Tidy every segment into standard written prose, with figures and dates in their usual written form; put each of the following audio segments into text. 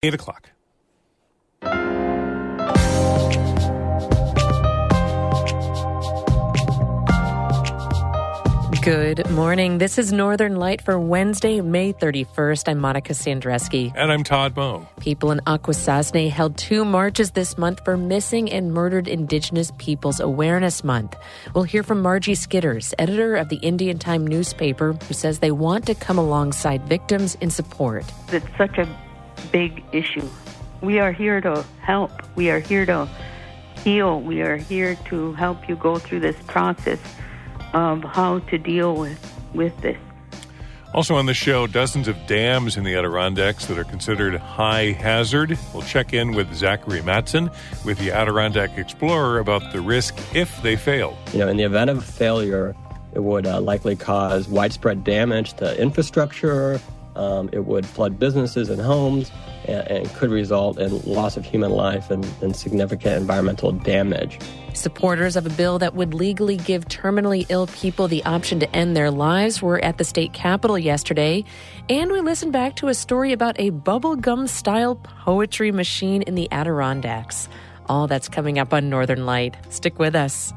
8 o'clock. Good morning. This is Northern Light for Wednesday, May 31st. I'm Monica Sandreski. And I'm Todd Moe. People in Akwesasne held 2 marches this month for Missing and Murdered Indigenous Peoples Awareness Month. We'll hear from Margie Skidders, editor of the Indian Time newspaper, who says they want to come alongside victims in support. It's such a big issue. We are here to help. We are here to heal. We are here to help you go through this process of how to deal with this. Also on the show, dozens of dams in the Adirondacks that are considered high hazard. We'll check in with Zachary Matson with the Adirondack Explorer about the risk if they fail. In the event of failure, it would likely cause widespread damage to infrastructure. It would flood businesses and homes and could result in loss of human life and significant environmental damage. Supporters of a bill that would legally give terminally ill people the option to end their lives were at the state capitol yesterday. And we listened back to a story about a bubblegum-style poetry machine in the Adirondacks. All that's coming up on Northern Light. Stick with us.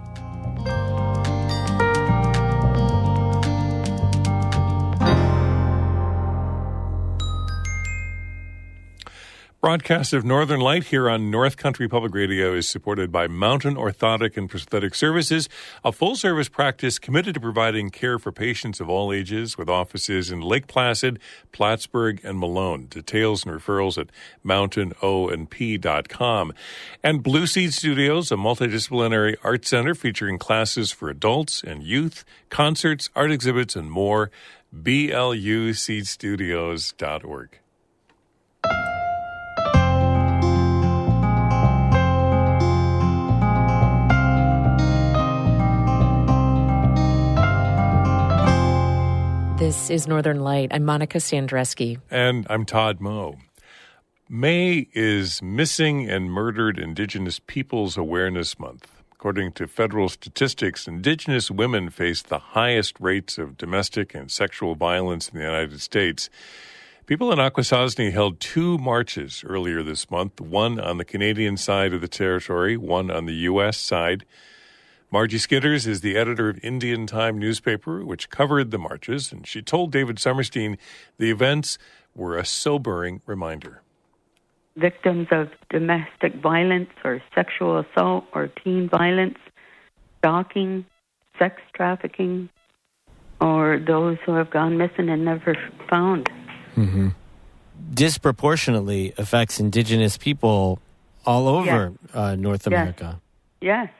Broadcast of Northern Light here on North Country Public Radio is supported by Mountain Orthotic and Prosthetic Services, a full-service practice committed to providing care for patients of all ages with offices in Lake Placid, Plattsburgh, and Malone. Details and referrals at mountainonp.com. And Blue Seed Studios, a multidisciplinary art center featuring classes for adults and youth, concerts, art exhibits, and more. BLUseedstudios.org. This is Northern Light. I'm Monica Sandreski. And I'm Todd Moe. May is Missing and Murdered Indigenous Peoples Awareness Month. According to federal statistics, Indigenous women face the highest rates of domestic and sexual violence in the United States. People in Akwesasne held 2 marches earlier this month, one on the Canadian side of the territory, one on the U.S. side. Margie Skidders is the editor of Indian Time newspaper, which covered the marches, and she told David Summerstein the events were a sobering reminder. Victims of domestic violence or sexual assault or teen violence, stalking, sex trafficking, or those who have gone missing and never found. Mm-hmm. Disproportionately affects Indigenous people all over North America. Yes,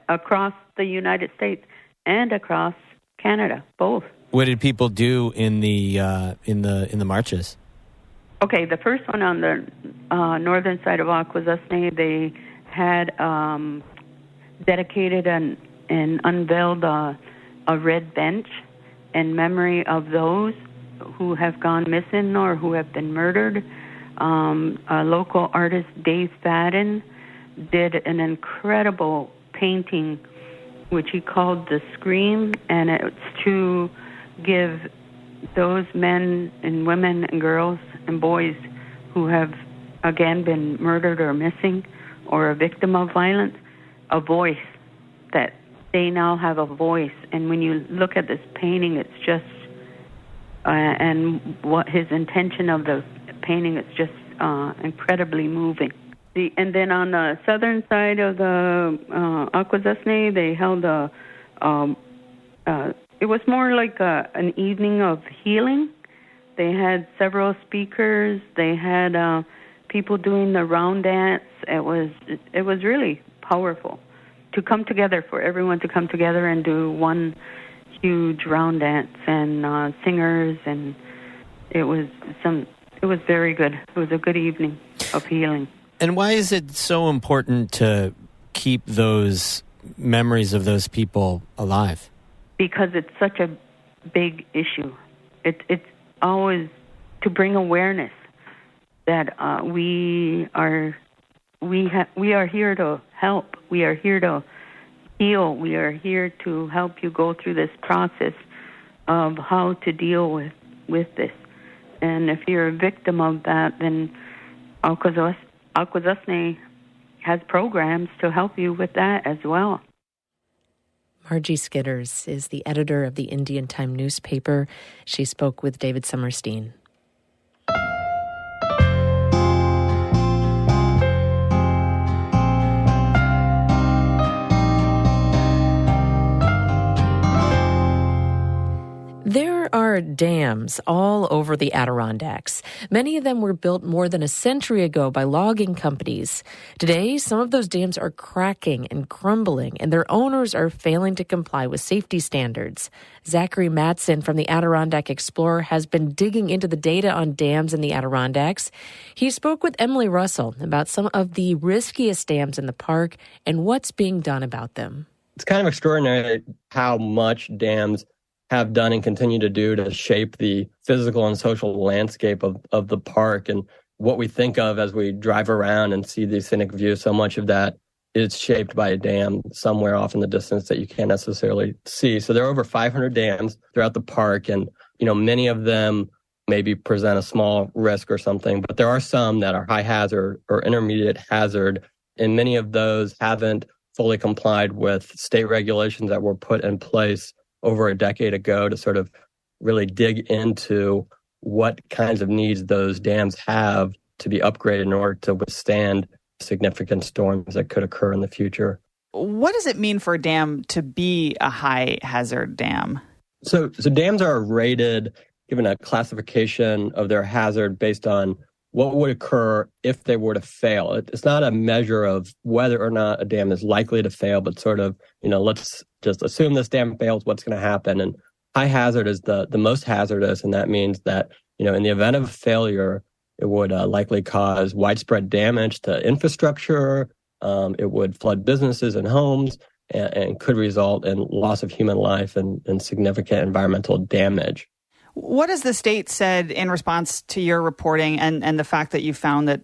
across the United States and across Canada, both. What did people do in the marches? Okay, the first one on the northern side of Akwesasne, they had dedicated and unveiled a red bench in memory of those who have gone missing or who have been murdered. A local artist, Dave Fadden, did an incredible painting which he called The Scream, and it's to give those men and women and girls and boys who have again been murdered or missing or a victim of violence a voice, that they now have a voice. And when you look at this painting, it's just and what his intention of the painting, it's just incredibly moving. And then on the southern side of the Akwesasne, they held it was more like an evening of healing. They had several speakers. They had people doing the round dance. It was really powerful to come together, for everyone to come together and do one huge round dance, and singers, and it was very good. It was a good evening of healing. And why is it so important to keep those memories of those people alive? Because it's such a big issue. It's always to bring awareness that we are here to help. We are here to heal. We are here to help you go through this process of how to deal with this. And if you're a victim of that, then Alkozosny has programs to help you with that as well. Margie Skidders is the editor of the Indian Time newspaper. She spoke with David Summerstein. There are dams all over the Adirondacks. Many of them were built more than a century ago by logging companies. Today, some of those dams are cracking and crumbling, and their owners are failing to comply with safety standards. Zachary Matson from the Adirondack Explorer has been digging into the data on dams in the Adirondacks. He spoke with Emily Russell about some of the riskiest dams in the park and what's being done about them. It's kind of extraordinary how much dams have done and continue to do to shape the physical and social landscape of the park. And what we think of as we drive around and see these scenic views, so much of that is shaped by a dam somewhere off in the distance that you can't necessarily see. So there are over 500 dams throughout the park, and many of them maybe present a small risk or something, but there are some that are high hazard or intermediate hazard, and many of those haven't fully complied with state regulations that were put in place over a decade ago to sort of really dig into what kinds of needs those dams have to be upgraded in order to withstand significant storms that could occur in the future. What does it mean for a dam to be a high hazard dam? So dams are rated, given a classification of their hazard based on what would occur if they were to fail. It's not a measure of whether or not a dam is likely to fail, but sort of, let's just assume this dam fails, what's going to happen? And high hazard is the most hazardous, and that means that, in the event of failure, it would likely cause widespread damage to infrastructure, it would flood businesses and homes, and could result in loss of human life and significant environmental damage. What has the state said in response to your reporting and the fact that you found that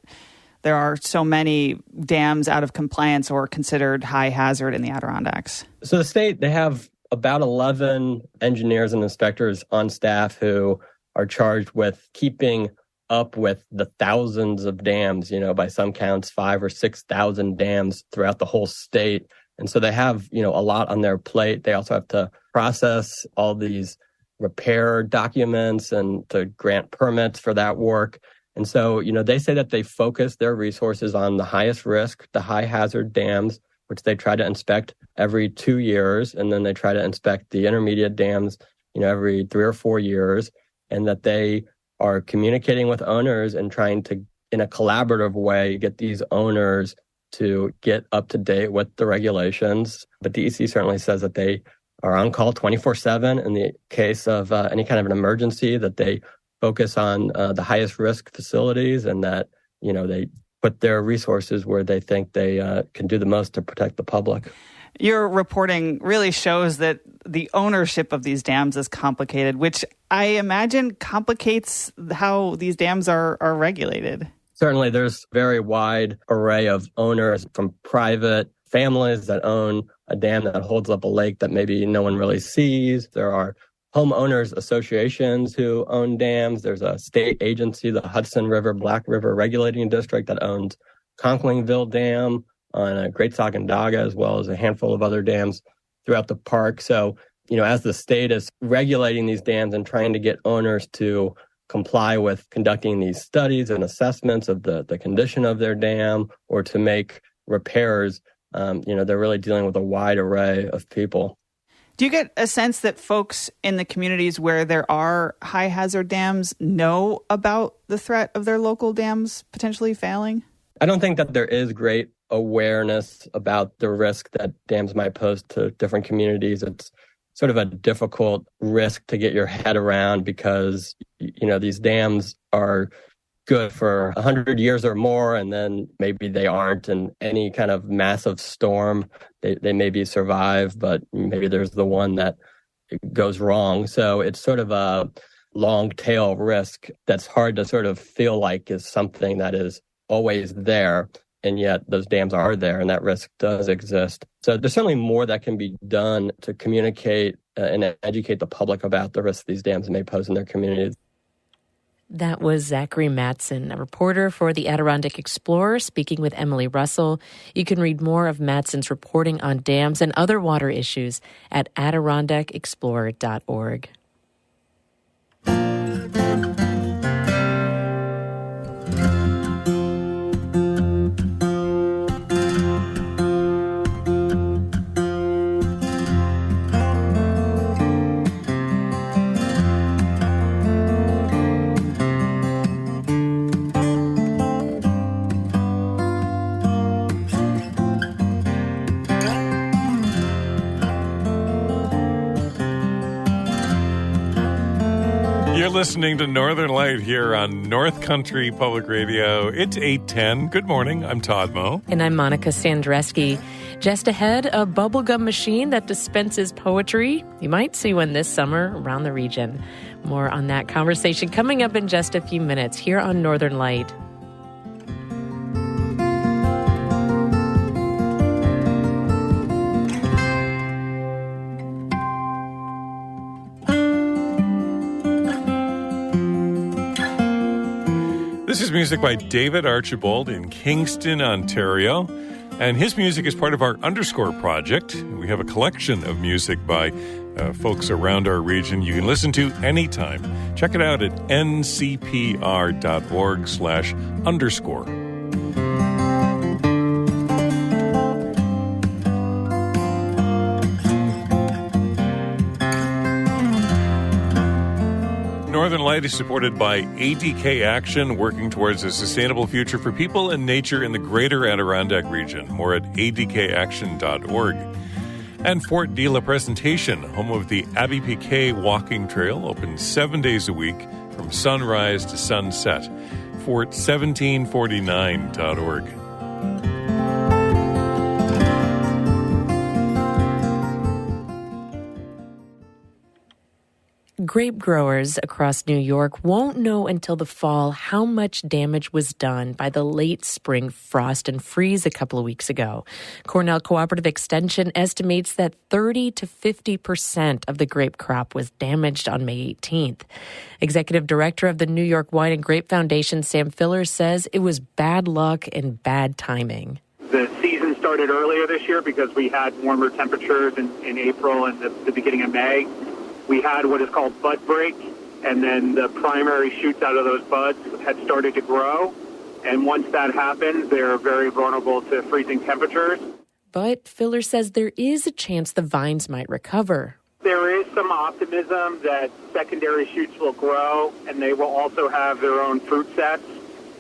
there are so many dams out of compliance or considered high hazard in the Adirondacks? So the state, they have about 11 engineers and inspectors on staff who are charged with keeping up with the thousands of dams, by some counts, 5,000 or 6,000 dams throughout the whole state. And so they have, a lot on their plate. They also have to process all these repair documents and to grant permits for that work. And so, they say that they focus their resources on the highest risk, the high hazard dams, which they try to inspect every 2 years. And then they try to inspect the intermediate dams, every 3 or 4 years. And that they are communicating with owners and trying to, in a collaborative way, get these owners to get up to date with the regulations. But DEC certainly says that they are on call 24/7 in the case of any kind of an emergency, that they focus on the highest risk facilities, and that, they put their resources where they think they can do the most to protect the public. Your reporting really shows that the ownership of these dams is complicated, which I imagine complicates how these dams are regulated. Certainly, there's a very wide array of owners, from private families that own a dam that holds up a lake that maybe no one really sees. There are homeowners associations who own dams. There's a state agency, the Hudson River Black River Regulating District, that owns Conklingville Dam on Great Sacandaga, as well as a handful of other dams throughout the park. So, as the state is regulating these dams and trying to get owners to comply with conducting these studies and assessments of the condition of their dam, or to make repairs, they're really dealing with a wide array of people. Do you get a sense that folks in the communities where there are high hazard dams know about the threat of their local dams potentially failing? I don't think that there is great awareness about the risk that dams might pose to different communities. It's sort of a difficult risk to get your head around because, these dams are good for 100 years or more, and then maybe they aren't. And any kind of massive storm, they maybe survive, but maybe there's the one that goes wrong. So it's sort of a long tail risk that's hard to sort of feel like is something that is always there. And yet those dams are there, and that risk does exist. So there's certainly more that can be done to communicate and educate the public about the risks these dams may pose in their communities. That was Zachary Matson, a reporter for the Adirondack Explorer, speaking with Emily Russell. You can read more of Matson's reporting on dams and other water issues at adirondackexplorer.org. You're listening to Northern Light here on North Country Public Radio. It's 8:10. Good morning. I'm Todd Moe. And I'm Monica Sandreski. Just ahead, a bubblegum machine that dispenses poetry. You might see one this summer around the region. More on that conversation coming up in just a few minutes here on Northern Light. This is music by David Archibald in Kingston, Ontario. And his music is part of our Underscore project. We have a collection of music by folks around our region you can listen to anytime. Check it out at ncpr.org/underscore. Northern Light is supported by ADK Action, working towards a sustainable future for people and nature in the greater Adirondack region. More at adkaction.org. And Fort de la Presentation, home of the Abbey Piquet Walking Trail, open 7 days a week from sunrise to sunset. Fort1749.org. Grape growers across New York won't know until the fall how much damage was done by the late spring frost and freeze a couple of weeks ago. Cornell Cooperative Extension estimates that 30 to 50% of the grape crop was damaged on May 18th. Executive Director of the New York Wine and Grape Foundation, Sam Filler, says it was bad luck and bad timing. The season started earlier this year because we had warmer temperatures in April and the beginning of May. We had what is called bud break, and then the primary shoots out of those buds had started to grow. And once that happens, they're very vulnerable to freezing temperatures. But Filler says there is a chance the vines might recover. There is some optimism that secondary shoots will grow, and they will also have their own fruit sets.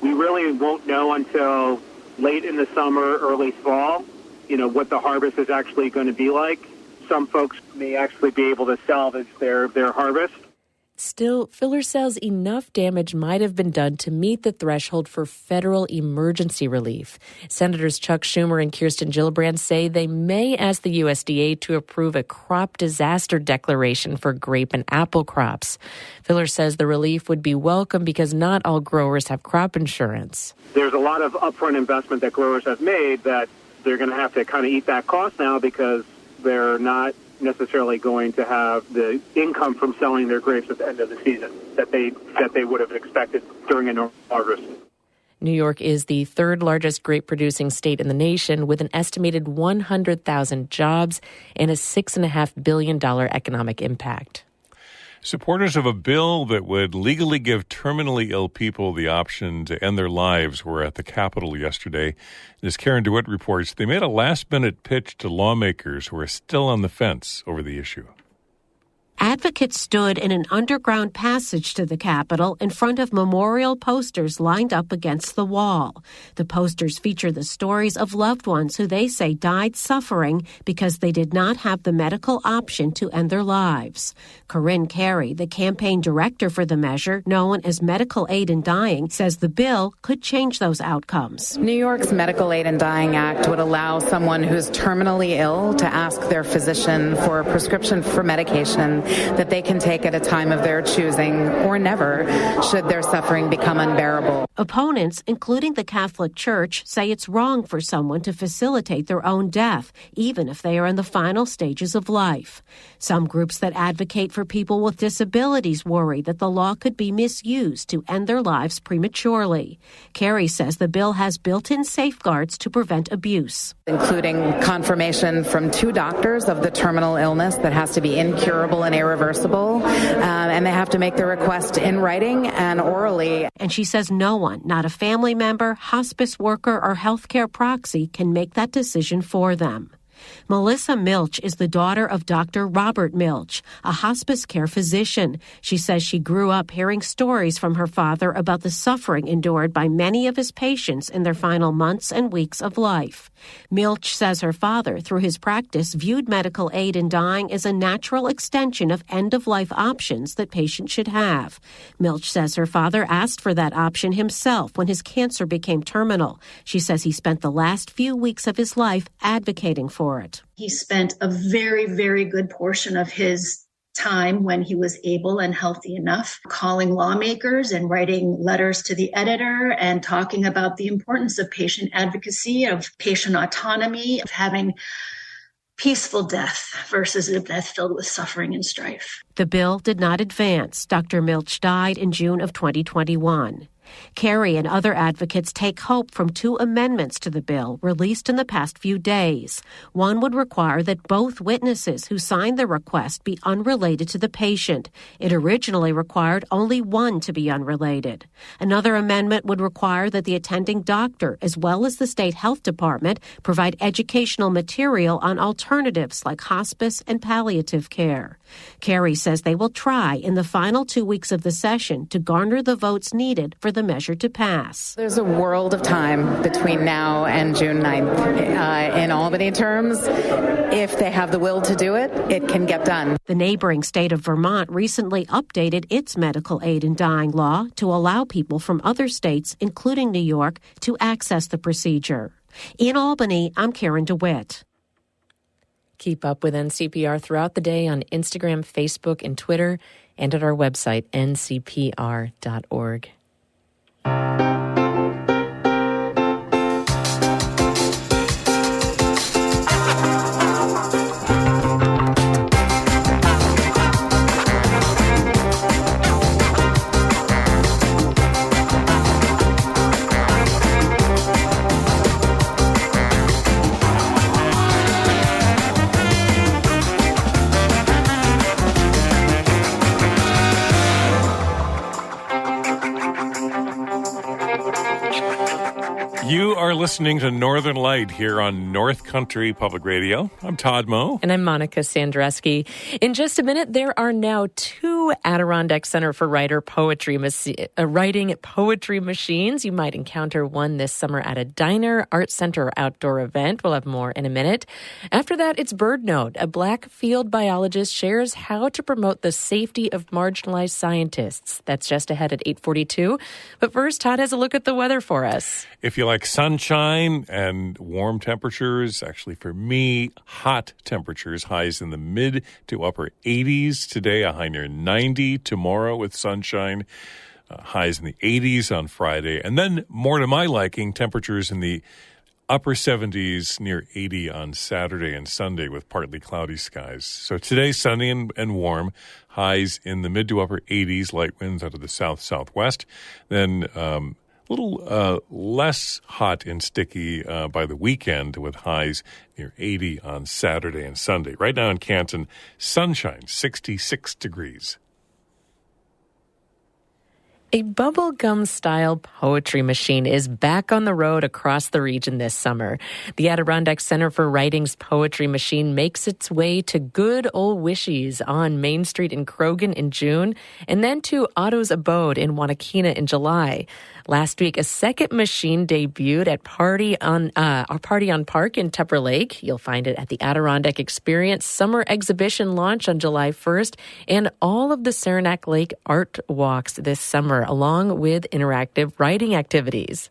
We really won't know until late in the summer, early fall, what the harvest is actually going to be like. Some folks may actually be able to salvage their harvest. Still, Filler says enough damage might have been done to meet the threshold for federal emergency relief. Senators Chuck Schumer and Kirsten Gillibrand say they may ask the USDA to approve a crop disaster declaration for grape and apple crops. Filler says the relief would be welcome because not all growers have crop insurance. There's a lot of upfront investment that growers have made that they're going to have to kind of eat that cost now because they're not necessarily going to have the income from selling their grapes at the end of the season that they would have expected during a normal harvest. New York is the third largest grape-producing state in the nation with an estimated 100,000 jobs and a $6.5 billion economic impact. Supporters of a bill that would legally give terminally ill people the option to end their lives were at the Capitol yesterday. As Karen DeWitt reports, they made a last-minute pitch to lawmakers who are still on the fence over the issue. Advocates stood in an underground passage to the Capitol in front of memorial posters lined up against the wall. The posters feature the stories of loved ones who they say died suffering because they did not have the medical option to end their lives. Corinne Carey, the campaign director for the measure, known as Medical Aid in Dying, says the bill could change those outcomes. New York's Medical Aid in Dying Act would allow someone who's terminally ill to ask their physician for a prescription for medication that they can take at a time of their choosing or never, should their suffering become unbearable. Opponents, including the Catholic Church, say it's wrong for someone to facilitate their own death, even if they are in the final stages of life. Some groups that advocate for people with disabilities worry that the law could be misused to end their lives prematurely. Carrie says the bill has built-in safeguards to prevent abuse, including confirmation from 2 doctors of the terminal illness that has to be incurable and irreversible, and they have to make the request in writing and orally. And she says no one, not a family member, hospice worker, or healthcare proxy, can make that decision for them. Melissa Milch is the daughter of Dr. Robert Milch, a hospice care physician. She says she grew up hearing stories from her father about the suffering endured by many of his patients in their final months and weeks of life. Milch says her father, through his practice, viewed medical aid in dying as a natural extension of end-of-life options that patients should have. Milch says her father asked for that option himself when his cancer became terminal. She says he spent the last few weeks of his life advocating for it. He spent a very, very good portion of his time, when he was able and healthy enough, calling lawmakers and writing letters to the editor and talking about the importance of patient advocacy, of patient autonomy, of having peaceful death versus a death filled with suffering and strife. The bill did not advance. Dr. Milch died in June of 2021. Carrie and other advocates take hope from 2 amendments to the bill released in the past few days. One would require that both witnesses who signed the request be unrelated to the patient. It originally required only one to be unrelated. Another amendment would require that the attending doctor, as well as the state health department, provide educational material on alternatives like hospice and palliative care. Carrie says they will try in the final 2 weeks of the session to garner the votes needed for the measure to pass. There's a world of time between now and June 9th. In Albany terms, if they have the will to do it, it can get done. The neighboring state of Vermont recently updated its medical aid in dying law to allow people from other states, including New York, to access the procedure. In Albany, I'm Karen DeWitt. Keep up with NCPR throughout the day on Instagram, Facebook, and Twitter, and at our website, ncpr.org. You are listening to Northern Light here on North Country Public Radio. I'm Todd Moe. And I'm Monica Sandreski. In just a minute, there are now 2 Adirondack Center for Writing poetry machines. You might encounter one this summer at a diner, art center, or outdoor event. We'll have more in a minute. After that, it's Bird Note. A Black field biologist shares how to promote the safety of marginalized scientists. That's just ahead at 8:42. But first, Todd has a look at the weather for us. If you like sunshine and warm temperatures, actually for me, hot temperatures, highs in the mid to upper 80s today, a high near 90 tomorrow with sunshine, highs in the 80s on Friday, and then more to my liking, temperatures in the upper 70s, near 80 on Saturday and Sunday with partly cloudy skies. So today, sunny and warm, highs in the mid to upper 80s, light winds out of the south-southwest, then little less hot and sticky by the weekend with highs near 80 on Saturday and Sunday. Right now in Canton, sunshine, 66 degrees. A bubblegum-style poetry machine is back on the road across the region this summer. The Adirondack Center for Writing's poetry machine makes its way to Good Old Wishies on Main Street in Croghan in June, and then to Otto's Abode in Wanakina in July. Last week, a second machine debuted at Party on Park in Tupper Lake. You'll find it at the Adirondack Experience Summer Exhibition launch on July 1st and all of the Saranac Lake art walks this summer, along with interactive writing activities.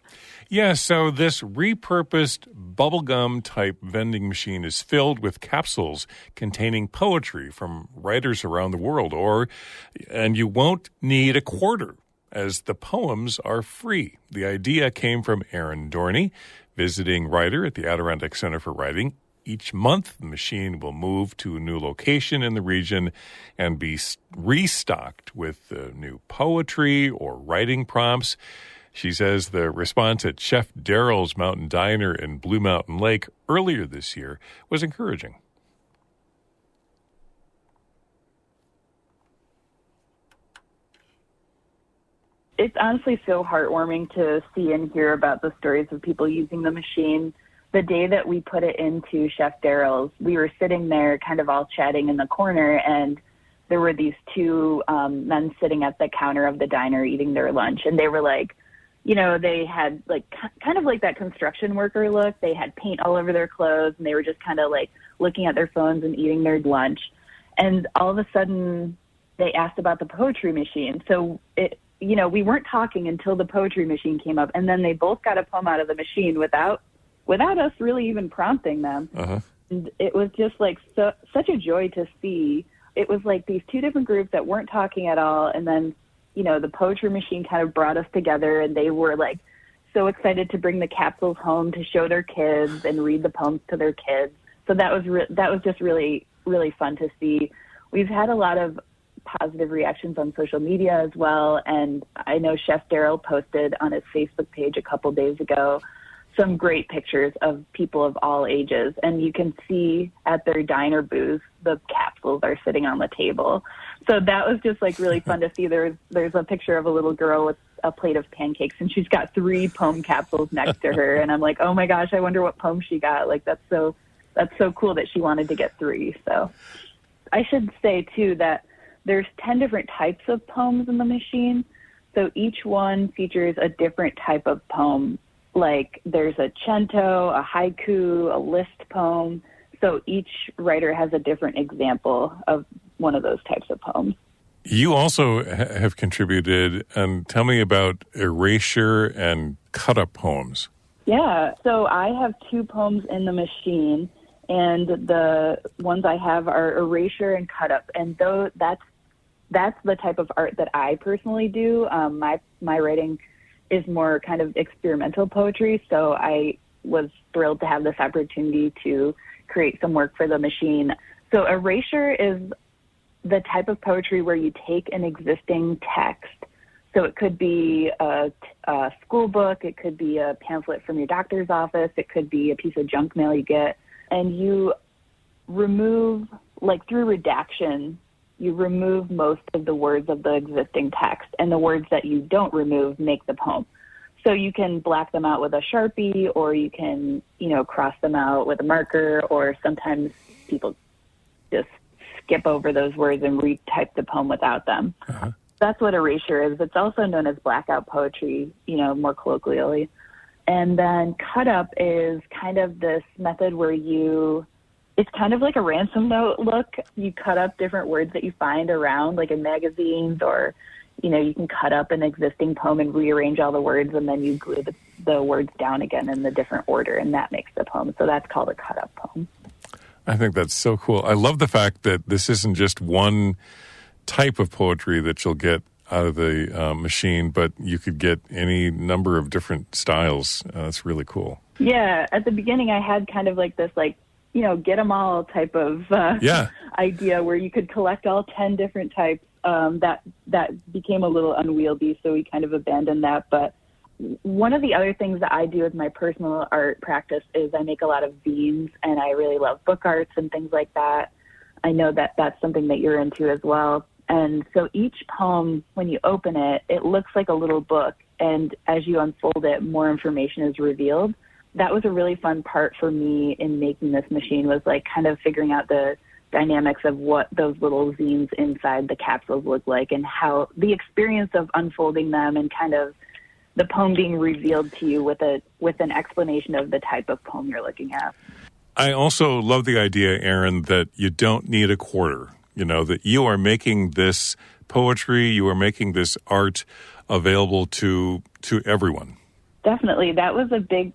Yeah, so this repurposed bubblegum-type vending machine is filled with capsules containing poetry from writers around the world, and you won't need a quarter, as the poems are free. The idea came from Aaron Dorney, visiting writer at the Adirondack Center for Writing. Each month, the machine will move to a new location in the region and be restocked with new poetry or writing prompts. She says the response at Chef Daryl's Mountain Diner in Blue Mountain Lake earlier this year was encouraging. It's honestly so heartwarming to see and hear about the stories of people using the machine. The day that we put it into Chef Daryl's, we were sitting there kind of all chatting in the corner, and there were these two men sitting at the counter of the diner eating their lunch, and they were like, you know, they had like kind of like that construction worker look. They had paint all over their clothes, and they were just kind of like looking at their phones and eating their lunch. And all of a sudden, they asked about the poetry machine. So we weren't talking until the poetry machine came up, and then they both got a poem out of the machine without us really even prompting them. Uh-huh. And it was just like such a joy to see. It was like these two different groups that weren't talking at all, and then the poetry machine kind of brought us together, and they were like so excited to bring the capsules home to show their kids and read the poems to their kids. So that was just really, really fun to see. We've had a lot of positive reactions on social media as well, and I know Chef Daryl posted on his Facebook page a couple days ago some great pictures of people of all ages, and you can see at their diner booth the capsules are sitting on the table. So that was just like really fun to see. There's a picture of a little girl with a plate of pancakes, and she's got 3 poem capsules next to her, and I'm like, oh my gosh, I wonder what poem she got. Like that's so cool that she wanted to get 3. So I should say too that there's 10 different types of poems in the machine, so each one features a different type of poem. Like there's a cento, a haiku, a list poem. So each writer has a different example of one of those types of poems. You also have contributed, and tell me about erasure and cut-up poems. Yeah, so I have 2 poems in the machine, and the ones I have are erasure and cut-up, and that's the type of art that I personally do. My writing is more kind of experimental poetry, so I was thrilled to have this opportunity to create some work for the machine. So erasure is the type of poetry where you take an existing text. So it could be a school book, it could be a pamphlet from your doctor's office, it could be a piece of junk mail you get, and you remove, like through redaction, you remove most of the words of the existing text, and the words that you don't remove make the poem. So you can black them out with a Sharpie, or you can, cross them out with a marker, or sometimes people just skip over those words and retype the poem without them. Uh-huh. That's what erasure is. It's also known as blackout poetry, more colloquially. And then cut up is kind of this method where it's kind of like a ransom note look. You cut up different words that you find around, like in magazines, or, you can cut up an existing poem and rearrange all the words, and then you glue the words down again in the different order, and that makes the poem. So that's called a cut-up poem. I think that's so cool. I love the fact that this isn't just one type of poetry that you'll get out of the machine, but you could get any number of different styles. That's really cool. Yeah, at the beginning I had kind of like this, get them all type of idea where you could collect all 10 different types. That became a little unwieldy, so we kind of abandoned that. But one of the other things that I do with my personal art practice is I make a lot of zines, and I really love book arts and things like that. I know that that's something that you're into as well. And so each poem, when you open it, it looks like a little book, and as you unfold it, more information is revealed. That was a really fun part for me in making this machine, was like kind of figuring out the dynamics of what those little zines inside the capsules look like, and how the experience of unfolding them and kind of the poem being revealed to you with an explanation of the type of poem you're looking at. I also love the idea, Erin, that you don't need a quarter. That you are making this poetry, you are making this art available to everyone. Definitely. That was a big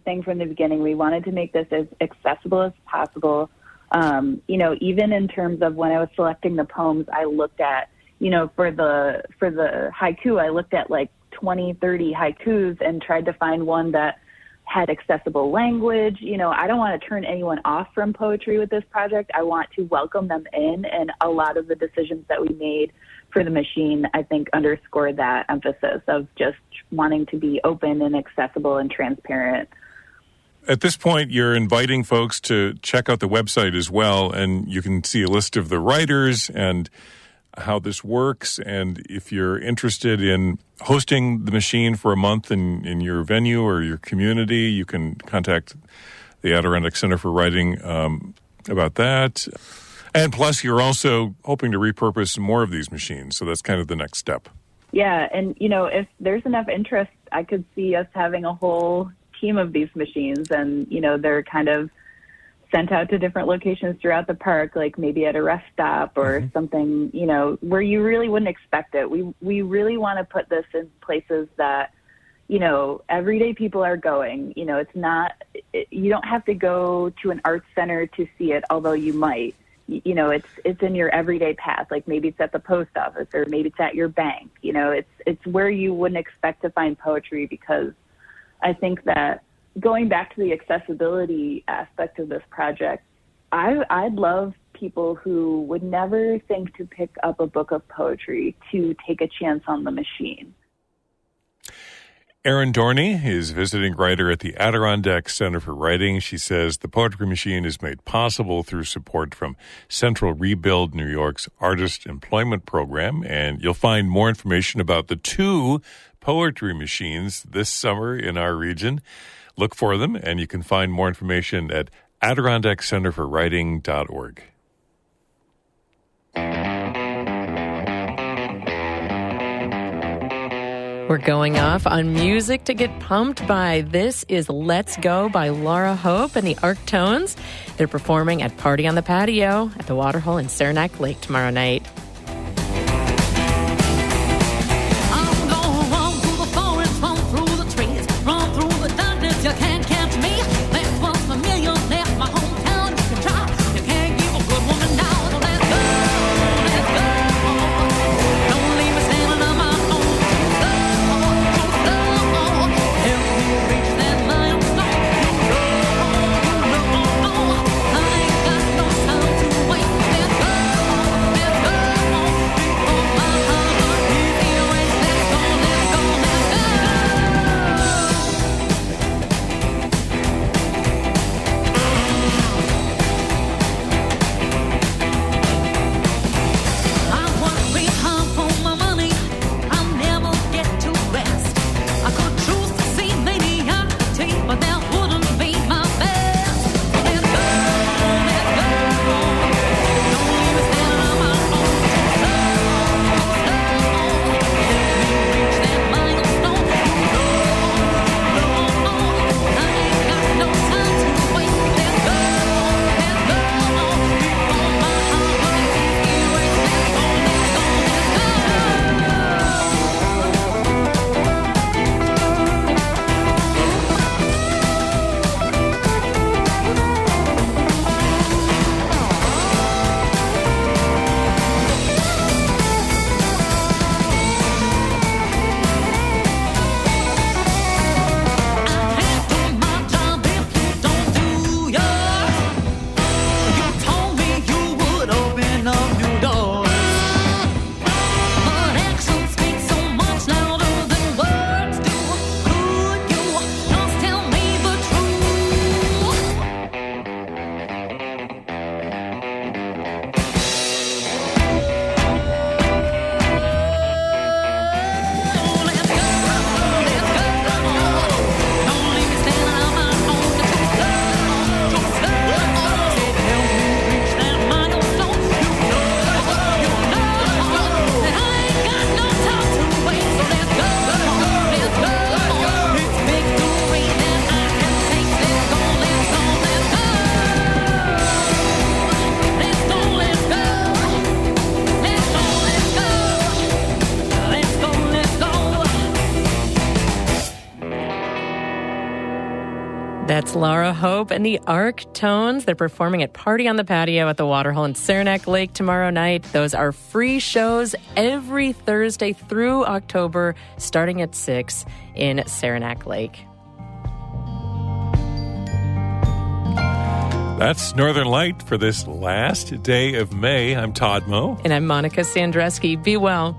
thing from the beginning. We wanted to make this as accessible as possible. Even in terms of when I was selecting the poems, I looked at, for the haiku, I looked at like 20, 30 haikus and tried to find one that had accessible language. I don't want to turn anyone off from poetry with this project. I want to welcome them in, and a lot of the decisions that we made for the machine, I think, underscore that emphasis of just wanting to be open and accessible and transparent. At this point, you're inviting folks to check out the website as well, and you can see a list of the writers and how this works. And if you're interested in hosting the machine for a month in your venue or your community, you can contact the Adirondack Center for Writing about that. And plus, you're also hoping to repurpose more of these machines. So that's kind of the next step. Yeah. And, if there's enough interest, I could see us having a whole team of these machines. And, they're kind of sent out to different locations throughout the park, like maybe at a rest stop or something, where you really wouldn't expect it. We really want to put this in places that, everyday people are going. It's not, you don't have to go to an arts center to see it, although you might. It's in your everyday path. Like maybe it's at the post office or maybe it's at your bank. It's where you wouldn't expect to find poetry, because I think that going back to the accessibility aspect of this project, I'd love people who would never think to pick up a book of poetry to take a chance on the machine. Erin Dorney is visiting writer at the Adirondack Center for Writing. She says the Poetry Machine is made possible through support from Central Rebuild New York's Artist Employment Program. And you'll find more information about the 2 poetry machines this summer in our region. Look for them, and you can find more information at AdirondackCenterForWriting.org. We're going off on music to get pumped by. This is Let's Go by Laura Hope and the Arctones. They're performing at Party on the Patio at the Waterhole in Saranac Lake tomorrow night. Let's go. That's Laura Hope and the Arc Tones. They're performing at Party on the Patio at the Waterhole in Saranac Lake tomorrow night. Those are free shows every Thursday through October, starting at 6 in Saranac Lake. That's Northern Light for this last day of May. I'm Todd Moe. And I'm Monica Sandreski. Be well.